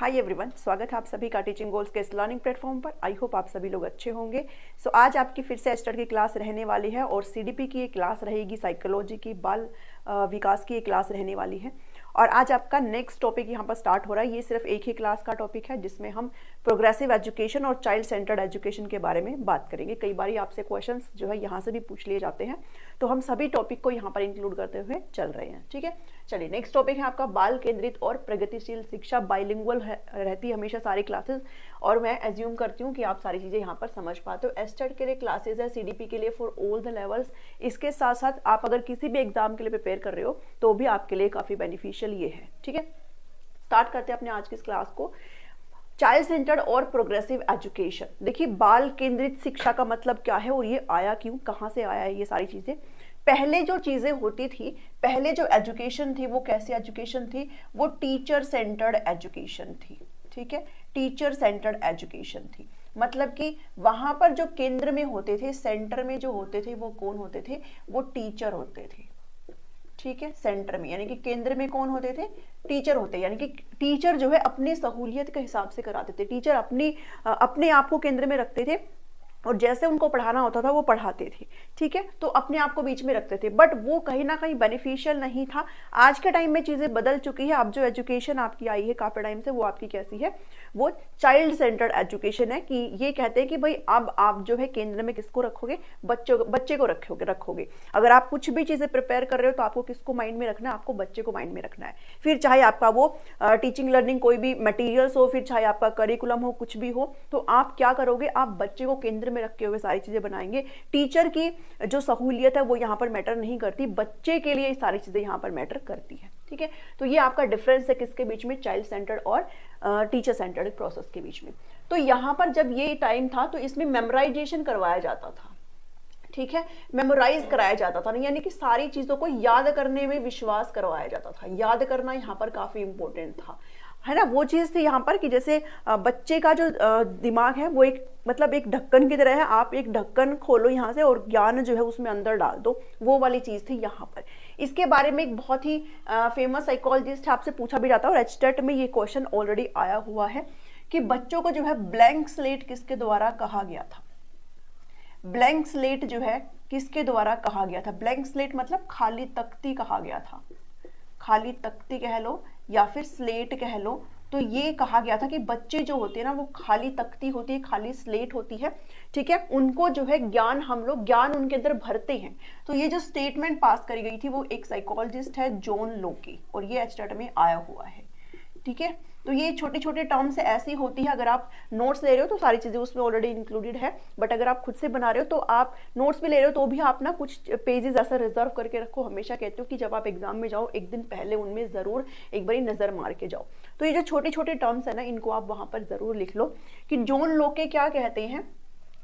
Hi everyone, स्वागत है आप सभी का टीचिंग गोल्स के इस लर्निंग प्लेटफॉर्म पर। आई होप आप सभी लोग अच्छे होंगे। आज आपकी फिर से एस्टर की क्लास रहने वाली है और सीडीपी की एक क्लास रहेगी, साइकोलॉजी की बाल विकास की एक क्लास रहने वाली है। और आज आपका नेक्स्ट टॉपिक यहाँ पर स्टार्ट हो रहा है। ये सिर्फ एक ही क्लास का टॉपिक है जिसमें हम प्रोग्रेसिव एजुकेशन और चाइल्ड सेंटर्ड एजुकेशन के बारे में बात करेंगे। कई बार आपसे क्वेश्चंस जो है यहाँ से भी पूछ लिए जाते हैं, तो हम सभी टॉपिक को यहाँ पर इंक्लूड करते हुए चल रहे हैं। ठीक है, चलिए नेक्स्ट टॉपिक है आपका बाल केंद्रित और प्रगतिशील शिक्षा। बाइलिंगुअल रहती है हमेशा सारी क्लासेस, और मैं एज्यूम करती हूँ कि आप सारी चीज़ें यहाँ पर समझ पाते हो। एस्टेट के लिए क्लासेस है, सीडीपी के लिए फॉर ऑल द लेवल्स। इसके साथ साथ आप अगर किसी भी एग्जाम के लिए प्रिपेयर कर रहे हो तो भी आपके लिए काफ़ी बेनिफिशियल ये है। ठीक है, स्टार्ट करते हैं अपने आज की इस क्लास को। चाइल्ड सेंटर्ड और प्रोग्रेसिव एजुकेशन। देखिए, बाल केंद्रित शिक्षा का मतलब क्या है और ये आया क्यों, कहाँ से आया है ये सारी चीज़ें। पहले जो चीज़ें होती थी, पहले जो एजुकेशन थी वो कैसी एजुकेशन थी, वो टीचर सेंटर्ड एजुकेशन थी। ठीक है, टीचर सेंटर्ड एजुकेशन थी। मतलब कि वहाँ पर जो केंद्र में होते थे, सेंटर में जो होते थे वो कौन होते थे, वो टीचर होते थे। ठीक है, सेंटर में यानी कि केंद्र में कौन होते थे, टीचर होते, यानी कि टीचर जो है अपनी सहूलियत के हिसाब से कराते थे। टीचर अपने आप को केंद्र में रखते थे और जैसे उनको पढ़ाना होता था वो पढ़ाते थे। ठीक है, तो अपने आप को बीच में रखते थे, बट वो कहीं ना कहीं बेनिफिशियल नहीं था। आज के टाइम में चीज़ें बदल चुकी है। अब जो एजुकेशन आपकी आई है काफ़ी टाइम से, वो आपकी कैसी है, वो चाइल्ड सेंटर्ड एजुकेशन है। कि ये कहते हैं कि भाई अब आप जो है केंद्र में किसको रखोगे, बच्चे को रखोगे। अगर आप कुछ भी चीज़ें प्रिपेयर कर रहे हो तो आपको किसको माइंड में रखना है, आपको बच्चे को माइंड में रखना है। फिर चाहे आपका वो टीचिंग लर्निंग कोई भी मटीरियल्स हो, फिर चाहे आपका करिकुलम हो, कुछ भी हो, तो आप क्या करोगे, आप बच्चे को केंद्र में रखे हुए सारी चीजें बनाएंगे। टीचर की जो सहूलियत है वो यहाँ पर मैटर नहीं करती, बच्चे के लिए सारी चीजें यहाँ पर मैटर करती है। ठीक है, तो ये आपका डिफरेंस है किसके बीच में, चाइल्ड सेंटर्ड और टीचर सेंटर्ड प्रोसेस के बीच में। तो यहाँ पर जब ये टाइम था तो इसमें मेमोराइजेशन करवाया जाता था। ठीक है, मेमोराइज कराया जाता था, यानी कि सारी चीजों को याद करने में विश्वास करवाया जाता था। याद करना यहाँ पर काफी इंपॉर्टेंट था, है ना। वो चीज़ थी यहाँ पर कि जैसे बच्चे का जो दिमाग है वो एक मतलब एक ढक्कन की तरह है। आप एक ढक्कन खोलो यहाँ से और ज्ञान जो है उसमें अंदर डाल दो, वो वाली चीज़ थी यहाँ पर। इसके बारे में एक बहुत ही फेमस साइकोलॉजिस्ट है, आपसे पूछा भी जाता है और एचटेट में ये क्वेश्चन ऑलरेडी आया हुआ है कि बच्चों को जो है ब्लैंक स्लेट किसके द्वारा कहा गया था। ब्लैंक स्लेट जो है किसके द्वारा कहा गया था। ब्लैंक स्लेट मतलब खाली तख्ती कहा गया था। खाली तख्ती कह लो या फिर स्लेट कह लो, तो ये कहा गया था कि बच्चे जो होते हैं ना वो खाली तख्ती होती है, खाली स्लेट होती है। ठीक है, उनको जो है ज्ञान ज्ञान उनके अंदर भरते हैं। तो ये जो स्टेटमेंट पास करी गई थी वो एक साइकोलॉजिस्ट है, जॉन लोकी, और ये एचटेट में आया हुआ है। ठीक है, तो ये छोटे छोटे टर्म्स ऐसी होती है। अगर आप नोट्स ले रहे हो तो सारी चीज़ें उसमें ऑलरेडी इंक्लूडेड है, बट अगर आप खुद से बना रहे हो तो आप नोट्स भी ले रहे हो तो भी आप ना कुछ पेजेस ऐसा रिजर्व करके रखो। हमेशा कहते हो कि जब आप एग्जाम में जाओ एक दिन पहले उनमें ज़रूर एक बारी नज़र मार के जाओ। तो ये जो छोटे छोटे टर्म्स है ना, इनको आप वहाँ पर ज़रूर लिख लो कि जॉन लोके क्या कहते हैं।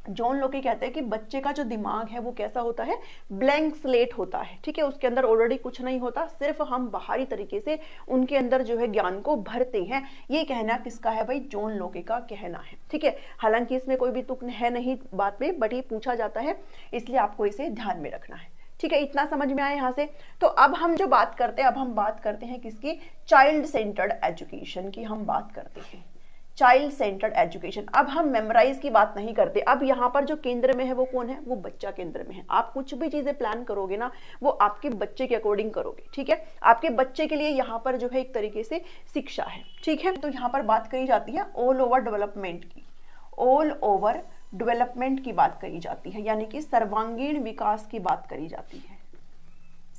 जॉन लोके कहते हैं कि बच्चे का जो दिमाग है वो कैसा होता है, ब्लैंक स्लेट होता है। ठीक है, उसके अंदर ऑलरेडी कुछ नहीं होता, सिर्फ हम बाहरी तरीके से उनके अंदर जो है ज्ञान को भरते हैं। ये कहना किसका है भाई, जॉन लोके का कहना है। ठीक है, हालांकि इसमें कोई भी तुक है नहीं बात में, बट ये पूछा जाता है इसलिए आपको इसे ध्यान में रखना है। ठीक है, इतना समझ में आया यहाँ से। तो अब हम जो बात करते हैं, अब हम बात करते हैं किसकी, चाइल्ड सेंटर्ड एजुकेशन की हम बात करते हैं। Child centred education. अब हम मेमोराइज की बात नहीं करते। अब यहाँ पर जो केंद्र में है वो कौन है, वो बच्चा केंद्र में है। आप कुछ भी चीजें प्लान करोगे ना वो आपके बच्चे के अकॉर्डिंग करोगे। ठीक है, आपके बच्चे के लिए यहाँ पर जो है एक तरीके से शिक्षा है। ठीक है, तो यहाँ पर बात करी जाती है ऑल ओवर डेवलपमेंट की। ऑल ओवर डेवलपमेंट की बात करी जाती है, यानी कि सर्वांगीण विकास की बात करी जाती है।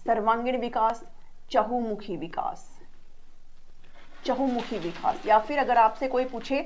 सर्वांगीण विकास, चहुमुखी विकास, चहुमुखी विकास, या फिर अगर आपसे कोई पूछे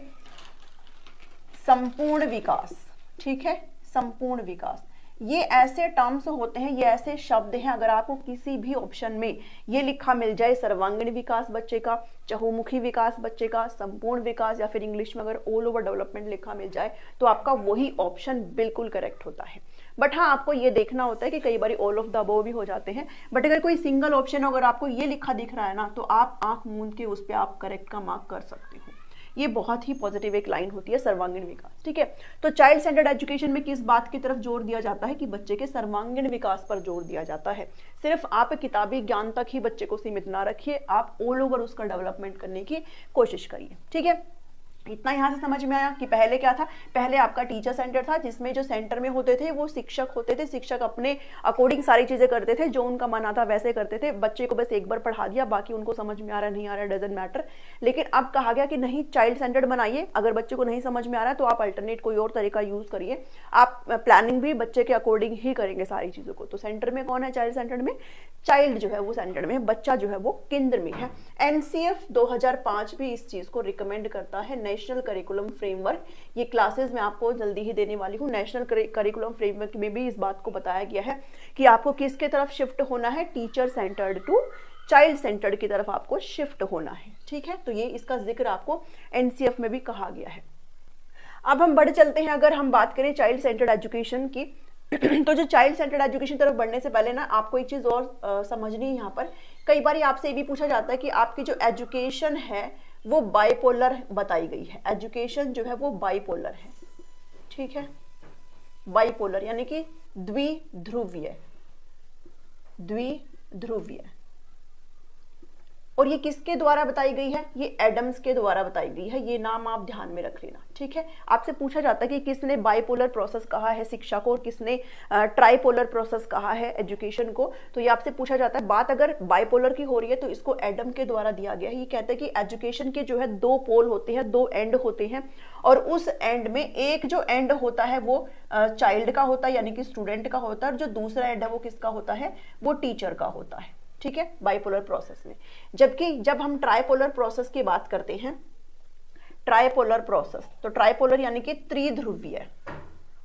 संपूर्ण विकास। ठीक है, संपूर्ण विकास, ये ऐसे टर्म्स होते हैं, ये ऐसे शब्द हैं। अगर आपको किसी भी ऑप्शन में ये लिखा मिल जाए, सर्वांगीण विकास बच्चे का, चहुमुखी विकास बच्चे का, संपूर्ण विकास, या फिर इंग्लिश में अगर ऑल ओवर डेवलपमेंट लिखा मिल जाए तो आपका वही ऑप्शन बिल्कुल करेक्ट होता है। बट हाँ, आपको ये देखना होता है कि कई बार ऑल ऑफ द अबव भी हो जाते हैं। बट अगर कोई सिंगल ऑप्शन अगर आपको ये लिखा दिख रहा है ना, तो आप आंख मूंद के उस पर आप करेक्ट का मार्क कर सकते हो। ये बहुत ही पॉजिटिव एक लाइन होती है, सर्वांगीण विकास। ठीक है, तो चाइल्ड सेंटर्ड एजुकेशन में किस बात की तरफ जोर दिया जाता है कि बच्चे के सर्वांगीण विकास पर जोर दिया जाता है। सिर्फ आप किताबी ज्ञान तक ही बच्चे को सीमित ना रखिए, आप ऑल ओवर उसका डेवलपमेंट करने की कोशिश करिए। ठीक है, इतना यहाँ से समझ में आया कि पहले क्या था, पहले आपका टीचर सेंटर था जिसमें जो सेंटर में होते थे वो शिक्षक होते थे, शिक्षक अपने अकॉर्डिंग सारी चीजें करते थे, जो उनका मन आता वैसे करते थे, बच्चे को बस एक बार पढ़ा दिया, बाकी उनको समझ में आ रहा नहीं आ रहा डजंट मैटर। लेकिन अब कहा गया कि नहीं, चाइल्ड सेंटर्ड बनाइए, अगर बच्चे को नहीं समझ में आ रहा है तो आप अल्टरनेट कोई और तरीका यूज करिए, आप प्लानिंग भी बच्चे के अकॉर्डिंग ही करेंगे सारी चीजों को। तो सेंटर में कौन है चाइल्ड सेंटर्ड में, चाइल्ड जो है वो सेंटर में, बच्चा जो है वो केंद्र में है। एनसीएफ 2005 भी इस चीज को रिकमेंड करता है, नेशनल करिकुलम फ्रेमवर्क। ये क्लासेस मैं आपको जल्दी ही देने वाली हूँ। नेशनल करिकुलम फ्रेमवर्क में भी इस बात को बताया गया है कि आपको किसके तरफ शिफ्ट होना है, teacher centred to child centred की तरफ आपको शिफ्ट होना है। ठीक है, तो ये इसका जिक्र आपको एनसीएफ में भी कहा गया है। अब हम बढ़ चलते हैं, अगर हम बात करें चाइल्ड सेंटर्ड एजुकेशन की तो जो चाइल्ड सेंटर्ड एजुकेशन तरफ बढ़ने से पहले ना आपको एक चीज और समझनी है। यहाँ पर कई बार आपसे ये भी पूछा जाता है कि आपकी जो एजुकेशन है वो बाइपोलर बताई गई है, एजुकेशन जो है वो बाइपोलर है। ठीक है, बाइपोलर यानी कि द्विध्रुवीय, द्विध्रुवीय। और ये किसके द्वारा बताई गई है, ये एडम्स के द्वारा बताई गई है, ये नाम आप ध्यान में रख लेना। ठीक है, आपसे पूछा जाता है कि किसने बाइपोलर प्रोसेस कहा है शिक्षा को और किसने ट्राइपोलर प्रोसेस कहा है एजुकेशन को। तो ये आपसे पूछा जाता है, बात अगर बाइपोलर की हो रही है तो इसको एडम के द्वारा दिया गया है। ये कहते हैं कि एजुकेशन के जो है दो पोल होते हैं, दो एंड होते हैं, और उस एंड में एक जो एंड होता है वो चाइल्ड का होता है यानी कि स्टूडेंट का होता है, और जो दूसरा एंड है वो किसका होता है, वो टीचर का होता है। ठीक है, बाइपोलर प्रोसेस में। जबकि जब हम ट्राइपोलर प्रोसेस की बात करते हैं, ट्राइपोलर प्रोसेस, तो ट्राइपोलर यानी कि त्रिध्रुवीय,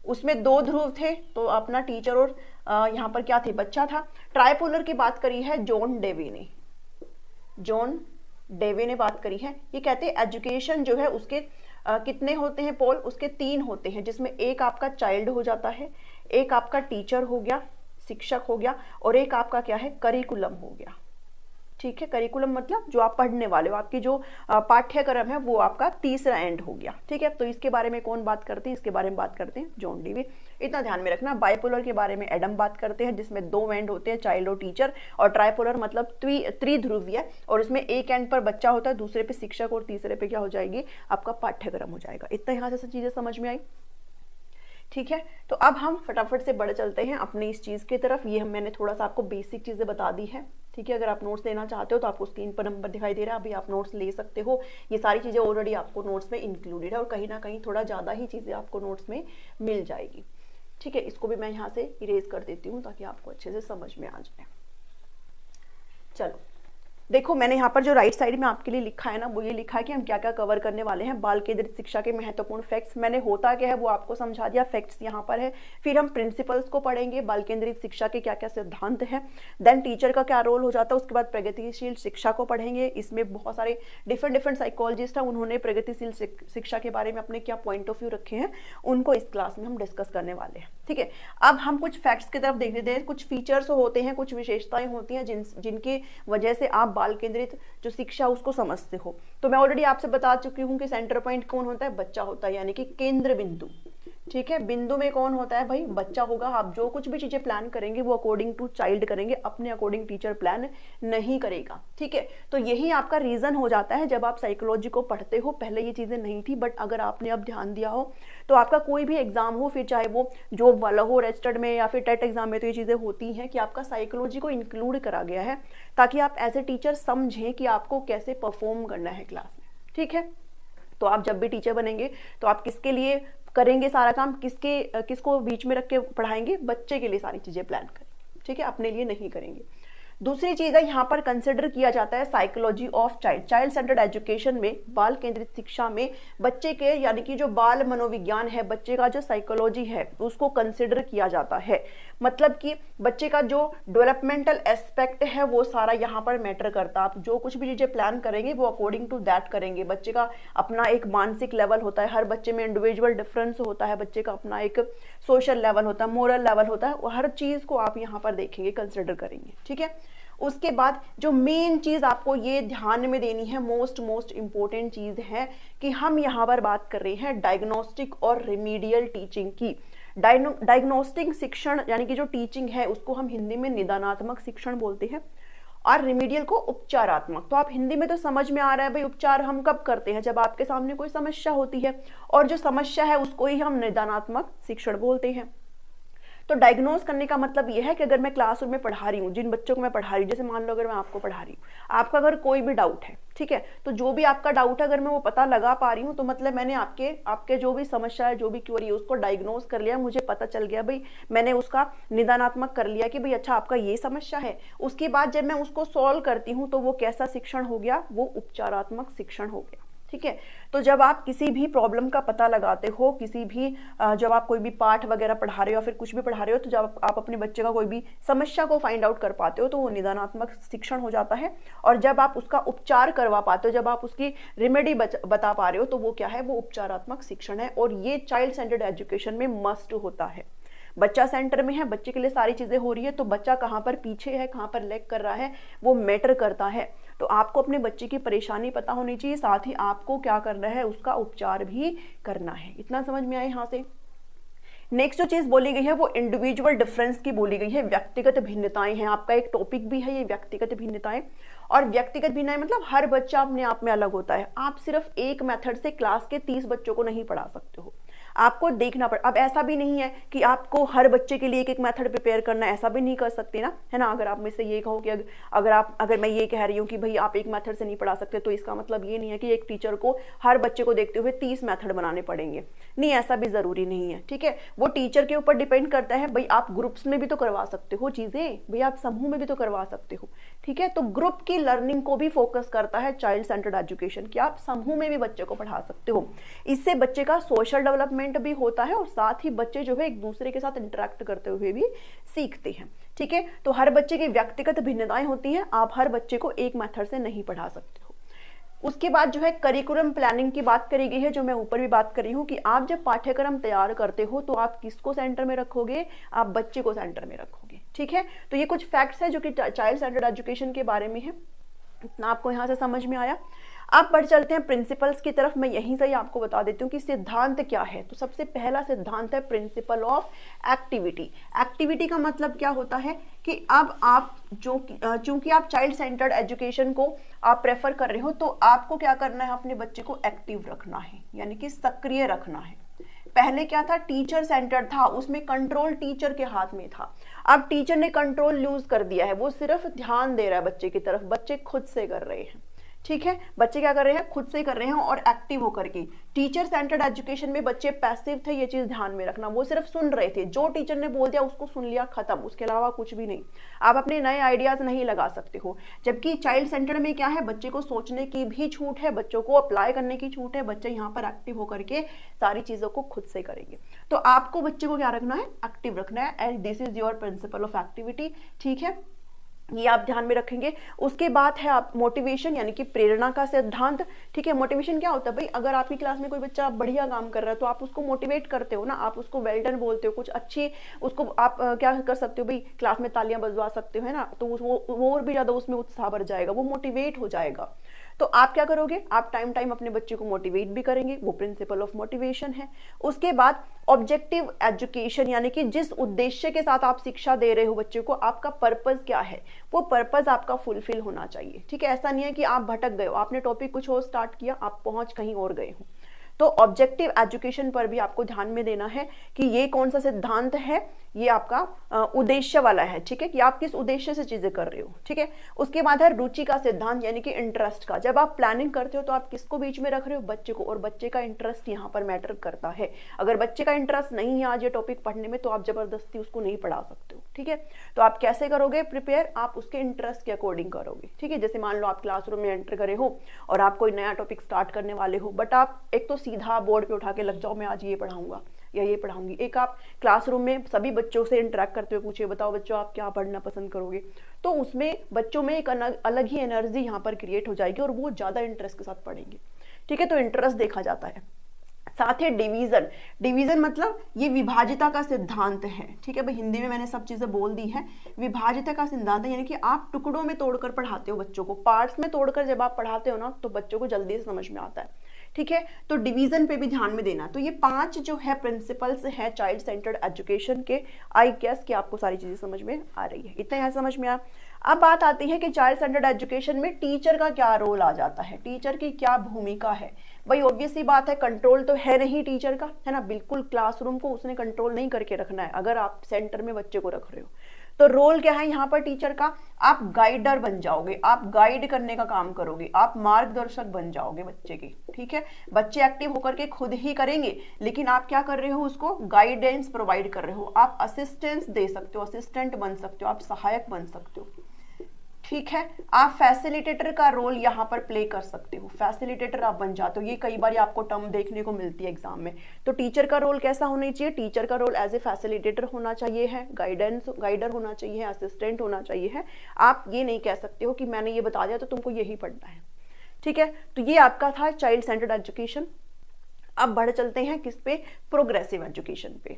उसमें दो ध्रुव थे, तो अपना टीचर और यहाँ पर क्या थे, बच्चा था। ट्राइपोलर की बात करी है जॉन डेवी ने, जॉन डेवी ने बात करी है। ये कहते हैं एजुकेशन जो है उसके कितने होते हैं पोल, उसके 3 होते हैं, जिसमें एक आपका चाइल्ड हो जाता है, एक आपका टीचर हो गया, शिक्षक हो गया, और एक आपका क्या है, करिकुलम हो गया। ठीक है, करिकुलम मतलब जो आप पढ़ने वाले हो, आपकी जो पाठ्यक्रम है वो आपका तीसरा एंड हो गया। ठीक है, तो इसके बारे में कौन बात करते हैं, इसके बारे में बात करते हैं जॉन डेवी। इतना ध्यान में रखना। बाइपोलर के बारे में एडम बात करते हैं जिसमें 2 एंड होते हैं, चाइल्ड और टीचर। और ट्राइपोलर मतलब त्रिध्रुवीय, और उसमें एक एंड पर बच्चा होता है, दूसरे पे शिक्षक, और तीसरे पे क्या हो जाएगी, आपका पाठ्यक्रम हो जाएगा। इतना यहाँ से सब चीजें समझ में आई। ठीक है, तो अब हम फटाफट से बढ़ चलते हैं अपनी इस चीज की तरफ। ये मैंने थोड़ा सा आपको बेसिक चीजें बता दी है। ठीक है, अगर आप नोट्स लेना चाहते हो तो आपको स्क्रीन पर नंबर दिखाई दे रहा है, अभी आप नोट्स ले सकते हो। ये सारी चीजें ऑलरेडी आपको नोट्स में इंक्लूडेड है, और कहीं ना कहीं थोड़ा ज्यादा ही चीजें आपको नोट्स में मिल जाएगी। ठीक है, इसको भी मैं यहाँ से इरेज कर देती हूँ ताकि आपको अच्छे से समझ में आ जाए। चलो देखो, मैंने यहाँ पर जो राइट साइड में आपके लिए लिखा है ना, वो ये लिखा है कि हम क्या क्या कवर करने वाले हैं। बाल केंद्रित शिक्षा के महत्वपूर्ण फैक्ट्स, मैंने होता क्या है वो आपको समझा दिया, फैक्ट्स यहाँ पर है। फिर हम प्रिंसिपल्स को पढ़ेंगे, बाल केंद्रित शिक्षा के क्या क्या सिद्धांत है, देन टीचर का क्या रोल हो जाता है, उसके बाद प्रगतिशील शिक्षा को पढ़ेंगे। इसमें बहुत सारे डिफरेंट साइकोलॉजिस्ट हैं, उन्होंने प्रगतिशील शिक्षा के बारे में अपने क्या पॉइंट ऑफ व्यू रखे हैं, उनको इस क्लास में हम डिस्कस करने वाले हैं। ठीक है, अब हम कुछ फैक्ट्स की तरफ देख लेते हैं। कुछ फीचर्स होते हैं, कुछ विशेषताएं होती हैं जिनकी वजह से आप बाल केंद्रित जो शिक्षा उसको समझते हो। तो मैं ऑलरेडी आपसे बता चुकी हूं कि सेंटर पॉइंट कौन होता है, बच्चा होता है, यानी कि केंद्र बिंदु। ठीक है, बिंदु में कौन होता है भाई, बच्चा होगा। आप जो कुछ भी चीजें प्लान करेंगे वो अकॉर्डिंग टू चाइल्ड करेंगे, अपने अकॉर्डिंग टीचर प्लान नहीं करेगा। ठीक है, तो यही आपका रीजन हो जाता है जब आप साइकोलॉजी को पढ़ते हो। पहले ये चीजें नहीं थी, बट अगर आपने अब ध्यान दिया हो तो आपका कोई भी एग्जाम हो, फिर चाहे वो जॉब वाला हो, रजिस्टर्ड में या फिर टेट एग्जाम में, तो ये चीजें होती हैं कि आपका साइकोलॉजी को इंक्लूड करा गया है ताकि आप एज ए टीचर समझें कि आपको कैसे परफॉर्म करना है क्लास में। ठीक है, तो आप जब भी टीचर बनेंगे तो आप किसके लिए करेंगे सारा काम, किसको बीच में रख के पढ़ाएंगे, बच्चे के लिए सारी चीजें प्लान करेंगे। ठीक है, अपने लिए नहीं करेंगे। दूसरी चीज है, यहाँ पर कंसिडर किया जाता है psychology of child. Child centred education में, बाल केंद्रित शिक्षा में बच्चे के यानी कि जो बाल मनोविज्ञान है, बच्चे का जो साइकोलॉजी है उसको कंसिडर किया जाता है। मतलब कि बच्चे का जो डेवलपमेंटल एस्पेक्ट है वो सारा यहाँ पर मैटर करता है। आप जो कुछ भी चीजें प्लान करेंगे वो अकॉर्डिंग टू दैट करेंगे। बच्चे का अपना एक मानसिक लेवल होता है, हर बच्चे में इंडिविजुअल डिफरेंस होता है, बच्चे का अपना एक सोशल लेवल होता है, मोरल लेवल होता है, हर चीज को आप यहाँ पर देखेंगे, कंसिडर करेंगे। ठीक है, उसके बाद जो मेन चीज आपको ये ध्यान में देनी है, मोस्ट इंपॉर्टेंट चीज है कि हम यहाँ पर बात कर रहे हैं डायग्नोस्टिक और रिमीडियल टीचिंग की। डायग्नोस्टिक शिक्षण यानी कि जो टीचिंग है उसको हम हिंदी में निदानात्मक शिक्षण बोलते हैं, और रिमीडियल को उपचारात्मक। तो आप हिंदी में तो समझ में आ रहा है भाई, उपचार हम कब करते हैं, जब आपके सामने कोई समस्या होती है, और जो समस्या है उसको ही हम निदानात्मक शिक्षण बोलते हैं। तो डायग्नोज करने का मतलब यह है कि अगर मैं क्लासरूम में पढ़ा रही हूँ, जिन बच्चों को मैं पढ़ा रही हूँ, जैसे मान लो अगर मैं आपको पढ़ा रही हूँ, आपका अगर कोई भी डाउट है, ठीक है, तो जो भी आपका डाउट है अगर मैं वो पता लगा पा रही हूँ, तो मतलब मैंने आपके जो भी समस्या है, जो भी क्वेरी है, उसको डायग्नोज कर लिया, मुझे पता चल गया भाई, मैंने उसका निदानात्मक कर लिया कि भाई अच्छा आपका ये समस्या है। उसके बाद जब मैं उसको सॉल्व करती हूँ तो वो कैसा शिक्षण हो गया, वो उपचारात्मक शिक्षण हो गया। ठीक है, तो जब आप किसी भी प्रॉब्लम का पता लगाते हो, किसी भी जब आप कोई भी पाठ वगैरह पढ़ा रहे हो या फिर कुछ भी पढ़ा रहे हो, तो जब आप अपने बच्चे का कोई भी समस्या को फाइंड आउट कर पाते हो तो वो निदानात्मक शिक्षण हो जाता है। और जब आप उसका उपचार करवा पाते हो, जब आप उसकी रेमेडी बता पा रहे हो, तो वो क्या है, वो उपचारात्मक शिक्षण है। और ये चाइल्ड सेंटर्ड एजुकेशन में मस्ट होता है। बच्चा सेंटर में है, बच्चे के लिए सारी चीजें हो रही है, तो बच्चा कहाँ पर पीछे है, कहाँ पर लैग कर रहा है, वो मैटर करता है। तो आपको अपने बच्चे की परेशानी पता होनी चाहिए, साथ ही आपको क्या करना है, उसका उपचार भी करना है। इतना समझ में आया यहाँ से। नेक्स्ट जो चीज बोली गई है वो इंडिविजुअल डिफरेंस की बोली गई है, व्यक्तिगत भिन्नताएं हैं। आपका एक टॉपिक भी है ये व्यक्तिगत भिन्नताएं। और व्यक्तिगत भिन्नताएं मतलब हर बच्चा अपने आप में अलग होता है। आप सिर्फ एक मेथड से क्लास के 30 बच्चों को नहीं पढ़ा सकते हो, आपको देखना पड़। अब ऐसा भी नहीं है कि आपको हर बच्चे के लिए एक मेथड प्रिपेयर करना है, ऐसा भी नहीं कर सकते ना, है ना। अगर आप में से ये कहो कि अगर मैं ये कह रही हूँ कि भाई आप एक मेथड से नहीं पढ़ा सकते, तो इसका मतलब ये नहीं है कि एक टीचर को हर बच्चे को देखते हुए 30 मेथड बनाने पड़ेंगे। नहीं, ऐसा भी जरूरी नहीं है। ठीक है, वो टीचर के ऊपर डिपेंड करता है। भाई आप ग्रुप्स में भी तो करवा सकते हो चीजें, भाई आप समूह में भी तो करवा सकते हो। ठीक है, तो ग्रुप की लर्निंग को भी फोकस करता है चाइल्ड सेंटर्ड एजुकेशन, कि आप समूह में भी बच्चे को पढ़ा सकते हो। इससे बच्चे का सोशल डेवलपमेंट भी होता है, और साथ ही बच्चे जो है एक दूसरे के साथ इंटरेक्ट करते हुए भी सीखते हैं। ठीक है, तो हर बच्चे की व्यक्तिगत भिन्नताएं होती हैं, आप हर बच्चे को एक मेथड से नहीं पढ़ा सकते हो। उसके बाद जो है करिकुलम प्लानिंग की बात करी गई है, जो मैं ऊपर भी बात कर रही हूँ कि आप जब पाठ्यक्रम तैयार करते हो तो आप किसको सेंटर में रखोगे, आप बच्चे को सेंटर में रखोगे। ठीक है, तो ये कुछ फैक्ट्स है जो कि चाइल्ड सेंटर्ड एजुकेशन के बारे में है। इतना आपको यहाँ से समझ में आया। अब बढ़ चलते हैं प्रिंसिपल्स की तरफ। मैं यहीं से ही आपको बता देती हूँ कि सिद्धांत क्या है। तो सबसे पहला सिद्धांत है प्रिंसिपल ऑफ एक्टिविटी। एक्टिविटी का मतलब क्या होता है कि अब आप चूंकि आप चाइल्ड सेंटर्ड एजुकेशन को आप प्रेफर कर रहे हो, तो आपको क्या करना है, अपने बच्चे को एक्टिव रखना है, यानी कि सक्रिय रखना है। पहले क्या था, टीचर सेंटर था, उसमें कंट्रोल टीचर के हाथ में था। अब टीचर ने कंट्रोल लूज कर दिया है, वो सिर्फ ध्यान दे रहा है बच्चे की तरफ, बच्चे खुद से कर रहे हैं। ठीक है, बच्चे क्या कर रहे हैं, खुद से कर रहे हैं और एक्टिव होकर के। टीचर सेंटर्ड एजुकेशन में बच्चे पैसिव थे, ये चीज ध्यान में रखना। वो सिर्फ सुन रहे थे, जो टीचर ने बोल दिया उसको सुन लिया, खत्म, उसके अलावा कुछ भी नहीं। आप अपने नए आइडियाज नहीं लगा सकते हो। जबकि चाइल्ड सेंटर में क्या है, बच्चे को सोचने की भी छूट है, बच्चों को अप्लाई करने की छूट है। बच्चे यहाँ पर एक्टिव होकर के सारी चीजों को खुद से करेंगे। तो आपको बच्चे को क्या रखना है, एक्टिव रखना है, and this is your principle of activity. ठीक है, ये आप ध्यान में रखेंगे। उसके बाद है आप मोटिवेशन, यानी कि प्रेरणा का सिद्धांत। ठीक है, मोटिवेशन क्या होता है, भाई अगर आपकी क्लास में कोई बच्चा बढ़िया काम कर रहा है तो आप उसको मोटिवेट करते हो ना, आप उसको वेल डन बोलते हो, कुछ अच्छी उसको आप क्या कर सकते हो, भाई क्लास में तालियां बजवा सकते हो, है ना। तो वो और भी ज्यादा उसमें उत्साह बढ़ जाएगा, वो मोटिवेट हो जाएगा। तो आप क्या करोगे, आप टाइम अपने बच्चे को मोटिवेट भी करेंगे, वो प्रिंसिपल ऑफ मोटिवेशन है। उसके बाद ऑब्जेक्टिव एजुकेशन, यानी कि जिस उद्देश्य के साथ आप शिक्षा दे रहे हो बच्चे को, आपका पर्पस क्या है, वो पर्पस आपका फुलफिल होना चाहिए। ठीक है, ऐसा नहीं है कि आप भटक गए हो, आपने टॉपिक कुछ और स्टार्ट किया, आप पहुंच कहीं और गए हो। तो ऑब्जेक्टिव एजुकेशन पर भी आपको ध्यान में देना है कि ये कौन सा सिद्धांत है, ये आपका उद्देश्य वाला है। ठीक है, कि आप किस उद्देश्य से चीजें कर रहे हो। ठीक है, उसके बाद है रुचि का सिद्धांत, यानी कि इंटरेस्ट का। जब आप प्लानिंग करते हो तो आप किसको बीच में रख रहे हो, बच्चे को, और बच्चे का इंटरेस्ट यहाँ पर मैटर करता है। अगर बच्चे का इंटरेस्ट नहीं है आज ये टॉपिक पढ़ने में, तो आप जबरदस्ती उसको नहीं पढ़ा सकते हो। ठीक है, तो आप कैसे करोगे प्रिपेयर, आप उसके इंटरेस्ट के अकॉर्डिंग करोगे। ठीक है, जैसे मान लो आप क्लासरूम में एंटर करे हो और आप कोई नया टॉपिक स्टार्ट करने वाले हो, बट आप एक तो सीधा बोर्ड पे उठा के लग जाओ, मैं आज ये पढ़ाऊंगा या ये पढ़ाऊंगी। एक आप क्लासरूम में सभी बच्चों से इंटरेक्ट करते हुए पूछिए, बताओ बच्चों आप क्या पढ़ना पसंद करोगे, तो उसमें बच्चों में एक अलग ही एनर्जी यहाँ पर क्रिएट हो जाएगी और वो ज्यादा इंटरेस्ट के साथ पढ़ेंगे। ठीक है, तो इंटरेस्ट देखा जाता है। साथ ही डिवीजन, डिवीजन मतलब ये विभाजिता का सिद्धांत है, ठीक है भाई, हिंदी में मैंने सब चीजें बोल दी है। विभाजिता का सिद्धांत है यानी कि आप टुकड़ों में तोड़कर पढ़ाते हो बच्चों को, पार्ट्स में तोड़कर जब आप पढ़ाते हो ना तो बच्चों को जल्दी से समझ में आता है, ठीक है। तो डिवीजन पे भी ध्यान में देना। तो ये 5 जो है प्रिंसिपल्स है चाइल्ड सेंटर्ड एजुकेशन के। आई गेस कि आपको सारी चीजें समझ में आ रही है, इतना यहाँ समझ में आया। अब बात आती है कि चाइल्ड सेंटर्ड एजुकेशन में टीचर का क्या रोल आ जाता है, टीचर की क्या भूमिका है। भाई ऑब्वियस सी बात है, कंट्रोल तो है नहीं टीचर का, है ना, बिल्कुल क्लासरूम को उसने कंट्रोल नहीं करके रखना है अगर आप सेंटर में बच्चे को रख रहे हो। तो रोल क्या है यहाँ पर टीचर का, आप गाइडर बन जाओगे, आप गाइड करने का काम करोगे, आप मार्गदर्शक बन जाओगे बच्चे के, ठीक है। बच्चे एक्टिव होकर के खुद ही करेंगे, लेकिन आप क्या कर रहे हो, उसको गाइडेंस प्रोवाइड कर रहे हो, आप असिस्टेंस दे सकते हो, असिस्टेंट बन सकते हो, आप सहायक बन सकते हो, ठीक है। आप फैसिलिटेटर का रोल यहाँ पर प्ले कर सकते हो, फैसिलिटेटर आप बन जाते हो। ये कई बार आपको टर्म देखने को मिलती है एग्जाम में। तो टीचर का रोल कैसा होना चाहिए, टीचर का रोल एज ए फैसिलिटेटर होना चाहिए है, गाइडर होना चाहिए, असिस्टेंट होना चाहिए है। आप ये नहीं कह सकते हो कि मैंने ये बता दिया तो तुमको यही पढ़ना है, ठीक है। तो ये आपका था चाइल्ड सेंटर्ड एजुकेशन। अब बढ़ चलते हैं किस पे, प्रोग्रेसिव एजुकेशन पे।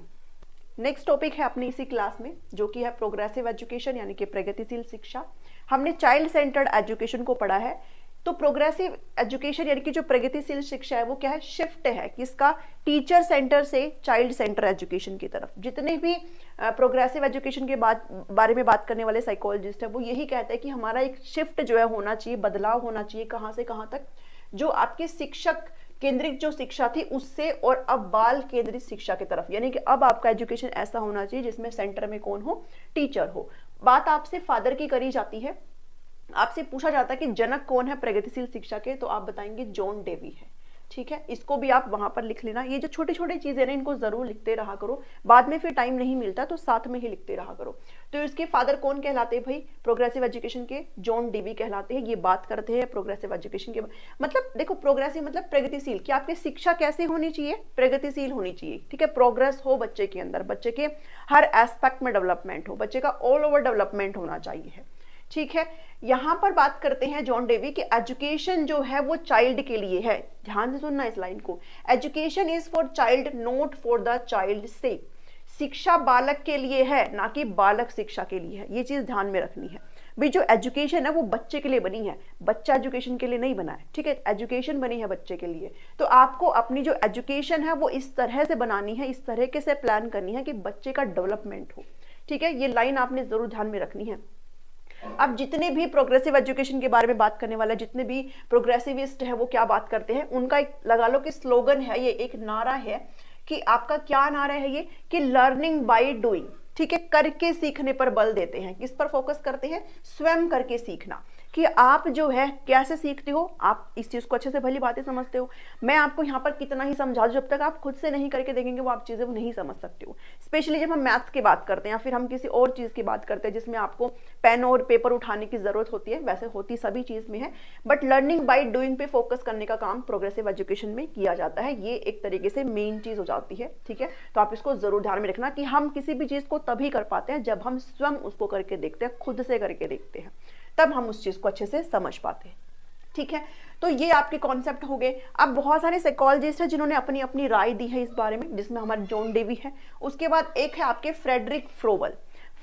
नेक्स्ट टॉपिक है अपनी इसी क्लास में जो कि है प्रोग्रेसिव एजुकेशन यानी कि प्रगतिशील शिक्षा। हमने चाइल्ड सेंटर्ड एजुकेशन को पढ़ा है, तो प्रोग्रेसिव एजुकेशन यानी कि जो प्रगतिशील शिक्षा है वो क्या है, शिफ्ट है किसका, टीचर सेंटर से चाइल्ड सेंटर एजुकेशन की तरफ। जितने भी प्रोग्रेसिव एजुकेशन के बारे में बात करने वाले साइकोलॉजिस्ट है वो यही कहते हैं कि हमारा एक शिफ्ट जो है होना चाहिए, बदलाव होना चाहिए, कहाँ से कहाँ तक, जो आपके शिक्षक केंद्रित जो शिक्षा थी उससे और अब बाल केंद्रित शिक्षा की तरफ। यानी कि अब आपका एजुकेशन ऐसा होना चाहिए जिसमें सेंटर में कौन हो, टीचर हो। बात आपसे फादर की करी जाती है, आपसे पूछा जाता है कि जनक कौन है प्रगतिशील शिक्षा के, तो आप बताएंगे जॉन डेवी है, ठीक है। इसको भी आप वहां पर लिख लेना। ये जो छोटी छोटी चीजें ना इनको जरूर लिखते रहा करो, बाद में फिर टाइम नहीं मिलता तो साथ में ही लिखते रहा करो। तो इसके फादर कौन कहलाते हैं भाई, प्रोग्रेसिव एजुकेशन के जॉन डेवी कहलाते हैं। ये बात करते हैं प्रोग्रेसिव एजुकेशन के, मतलब देखो प्रोग्रेसिव मतलब प्रगतिशील, कि आपकी शिक्षा कैसे होनी चाहिए, प्रगतिशील होनी चाहिए, ठीक है। प्रोग्रेस हो बच्चे के अंदर, बच्चे के हर एस्पेक्ट में डेवलपमेंट हो, बच्चे का ऑल ओवर डेवलपमेंट होना चाहिए है, ठीक है। यहां पर बात करते हैं जॉन डेवी कि एजुकेशन जो है वो चाइल्ड के लिए है। ध्यान से सुनना इस लाइन को, education is for child not for the child से। शिक्षा बालक के लिए है ना कि बालक शिक्षा के लिए है, ये चीज ध्यान में रखनी है भाई। जो एजुकेशन है वो बच्चे के लिए बनी है, बच्चा एजुकेशन के लिए नहीं बना है, ठीक है। एजुकेशन बनी है बच्चे के लिए, तो आपको अपनी जो एजुकेशन है वो इस तरह से बनानी है, इस तरह से प्लान करनी है कि बच्चे का डेवलपमेंट हो, ठीक है। ये लाइन आपने जरूर ध्यान में रखनी है। अब जितने भी प्रोग्रेसिव एजुकेशन के बारे में बात करने वाला, जितने भी प्रोग्रेसिविस्ट है वो क्या बात करते हैं, उनका एक लगा लो कि स्लोगन है, ये एक नारा है कि आपका क्या नारा है ये, कि लर्निंग बाय डूइंग, ठीक है। करके सीखने पर बल देते हैं, किस पर फोकस करते हैं, स्वयं करके सीखना, कि आप जो है कैसे सीखते हो, आप इस चीज को अच्छे से भली बातें समझते हो। मैं आपको यहाँ पर कितना ही समझा दूं, जब तक आप खुद से नहीं करके देखेंगे वो आप चीजें वो नहीं समझ सकते हो। स्पेशली जब हम मैथ्स की बात करते हैं या फिर हम किसी और चीज की बात करते हैं जिसमें आपको पेन और पेपर उठाने की जरूरत होती है, वैसे होती सभी चीज में है, बट लर्निंग बाय डूइंग पे फोकस करने का काम प्रोग्रेसिव एजुकेशन में किया जाता है। ये एक तरीके से मेन चीज हो जाती है, ठीक है। तो आप इसको जरूर ध्यान में रखना कि हम किसी भी चीज को तभी कर पाते हैं जब हम स्वयं उसको करके देखते हैं, खुद से करके देखते हैं, तब हम उस चीज को अच्छे से समझ पाते हैं, ठीक है। तो ये आपके कॉन्सेप्ट हो गए। अब बहुत सारे साइकोलॉजिस्ट हैं जिन्होंने अपनी अपनी राय दी है इस बारे में, जिसमें हमारे जॉन डेवी है। उसके बाद एक है आपके फ्रेडरिक फ्रोबल।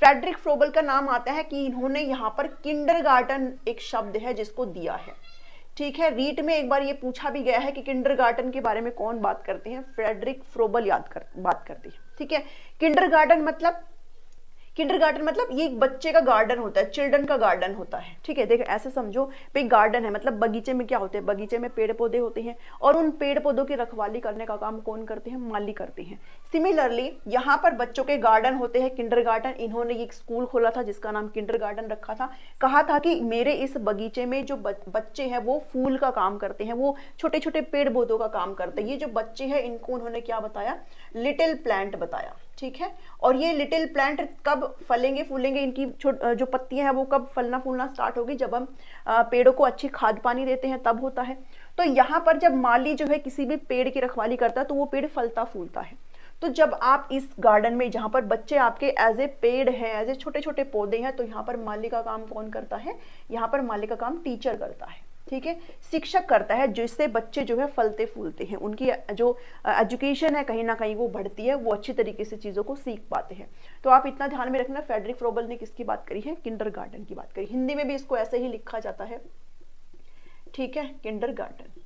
फ्रेडरिक फ्रोबल का नाम आता है कि इन्होंने यहाँ पर किंडरगार्टन एक शब्द है जिसको दिया है, ठीक है। रीट में एक बार ये पूछा भी गया है कि किंडरगार्टन के बारे में कौन बात करते हैं, फ्रेडरिक फ्रोबल बात करते हैं, ठीक है। किंडरगार्टन मतलब ये एक बच्चे का गार्डन होता है, चिल्ड्रन का गार्डन होता है, ठीक है। देखो ऐसे समझो भाई, गार्डन है मतलब बगीचे में क्या होते हैं, बगीचे में पेड़ पौधे होते हैं और उन पेड़ पौधों की रखवाली करने का काम कौन करते हैं, माली करते हैं। सिमिलरली यहाँ पर बच्चों के गार्डन होते हैं, किंडरगार्टन। इन्होंने एक स्कूल खोला था जिसका नाम किंडरगार्टन रखा था। कहा था कि मेरे इस बगीचे में जो बच्चे हैं वो फूल का काम करते हैं, वो छोटे छोटे पेड़ पौधों का काम करते हैं। ये जो बच्चे हैं इनको उन्होंने क्या बताया, लिटिल प्लांट बताया, ठीक है। और ये लिटिल प्लांट कब फलेंगे फूलेंगे, इनकी जो पत्तियां हैं वो कब फलना फूलना स्टार्ट होगी, जब हम पेड़ों को अच्छी खाद पानी देते हैं तब होता है। तो यहाँ पर जब माली जो है किसी भी पेड़ की रखवाली करता है तो वो पेड़ फलता फूलता है। तो जब आप इस गार्डन में जहाँ पर बच्चे आपके एज ए पेड़ है, एज ए छोटे छोटे पौधे हैं, तो यहाँ पर माली का काम कौन करता है, यहाँ पर माली का काम टीचर करता है, ठीक है, शिक्षक करता है, जिससे बच्चे जो है फलते फूलते हैं, उनकी जो एजुकेशन है कहीं ना कहीं वो बढ़ती है, वो अच्छी तरीके से चीज़ों को सीख पाते हैं। तो आप इतना ध्यान में रखना, फ्रेडरिक फ्रोबल ने किसकी बात करी है, किंडरगार्टन की बात करी। हिंदी में भी इसको ऐसे ही लिखा जाता है, ठीक है, किंडरगार्टन।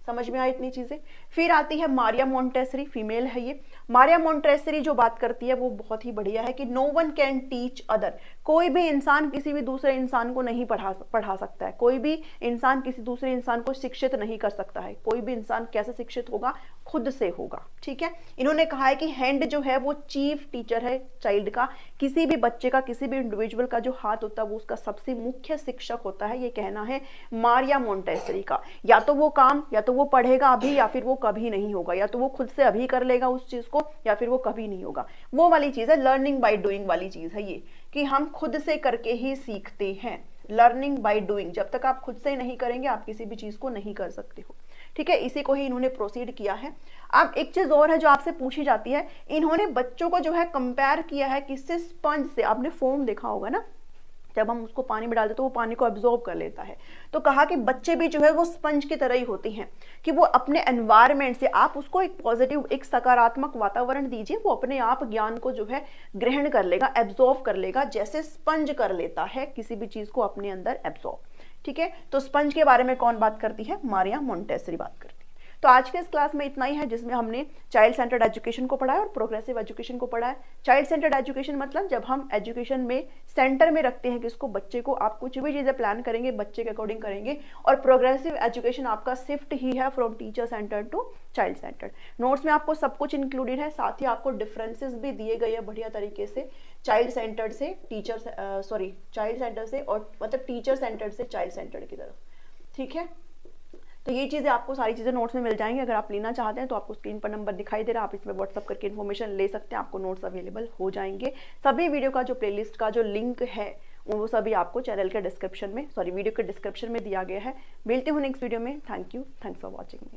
समझ में आई इतनी चीजें। फिर आती है मारिया मोंटेसरी, फीमेल है ये। मारिया मोंटेसरी जो बात करती है वो बहुत ही बढ़िया है कि no one can teach other, कोई भी इंसान किसी भी दूसरे इंसान को नहीं पढ़ा सकता है, कोई भी इंसान किसी दूसरे इंसान को शिक्षित नहीं कर सकता है। कोई भी इंसान कैसे शिक्षित होगा, खुद से होगा, ठीक है। इन्होंने कहा है कि हैंड जो है वो चीफ टीचर है चाइल्ड का, किसी भी बच्चे का, किसी भी इंडिविजुअल का जो हाथ होता है वो उसका सबसे मुख्य शिक्षक होता है, ये कहना है मारिया मोंटेसरी का। या तो वो काम, या तो वो पढ़ेगा अभी, या फिर वो कभी नहीं होगा, या तो वो खुद से अभी कर लेगा उस चीज को, या फिर वो कभी नहीं होगा। वो वाली चीज है, लर्निंग बाय डूइंग वाली चीज है ये, कि हम खुद से करके ही सीखते हैं। लर्निंग बाय डूइंग, जब तक आप खुद से नहीं करेंगे आप किसी भी चीज को नहीं कर सकते हो, ठीक है। इसी को ही इन्होंने प्रोसीड किया है। अब एक चीज और है जो आपसे पूछी जाती है, इन्होंने बच्चों को जो है कंपेयर किया है किससे, स्पंज से। आपने फोम देखा होगा ना, जब हम उसको पानी में डालते तो वो पानी को एब्जॉर्ब कर लेता है। तो कहा कि बच्चे भी जो है वो स्पंज की तरह ही होते हैं, कि वो अपने एनवायरनमेंट से, आप उसको एक पॉजिटिव, एक सकारात्मक वातावरण दीजिए, वो अपने आप ज्ञान को जो है ग्रहण कर लेगा, एब्जॉर्ब कर लेगा, जैसे स्पंज कर लेता है किसी भी चीज को अपने अंदर एब्जॉर्ब, ठीक है। तो स्पंज के बारे में कौन बात करती है, मारिया मोंटेसरी बात करती है। तो आज के इस क्लास में इतना ही है, जिसमें हमने चाइल्ड सेंटर्ड एजुकेशन को पढ़ा है और प्रोग्रेसिव एजुकेशन को पढ़ा है। चाइल्ड सेंटर्ड एजुकेशन मतलब जब हम एजुकेशन में सेंटर में रखते हैं किसको, बच्चे को। आप कुछ भी चीजें प्लान करेंगे बच्चे के अकॉर्डिंग करेंगे। और प्रोग्रेसिव एजुकेशन आपका शिफ्ट ही है from teacher centred to child centred. Notes में आपको सब कुछ इंक्लूडेड है, साथ ही आपको डिफरेंसेस भी दिए गए हैं बढ़िया तरीके से, चाइल्ड सेंटर्ड से टीचर, चाइल्ड सेंटर से, और मतलब टीचर सेंटर्ड से चाइल्ड सेंटर्ड की तरफ, ठीक है। तो ये चीज़ें आपको सारी चीज़ें नोट्स में मिल जाएंगी। अगर आप लेना चाहते हैं तो आपको स्क्रीन पर नंबर दिखाई दे रहा है, आप इसमें व्हाट्सअप करके इन्फॉर्मेशन ले सकते हैं, आपको नोट्स अवेलेबल हो जाएंगे। सभी वीडियो का जो प्लेलिस्ट का जो लिंक है वो सभी आपको चैनल के डिस्क्रिप्शन में, वीडियो के डिस्क्रिप्शन में दिया गया है। मिलते हूँ नेक्स्ट वीडियो में। Thank you, thanks for watching.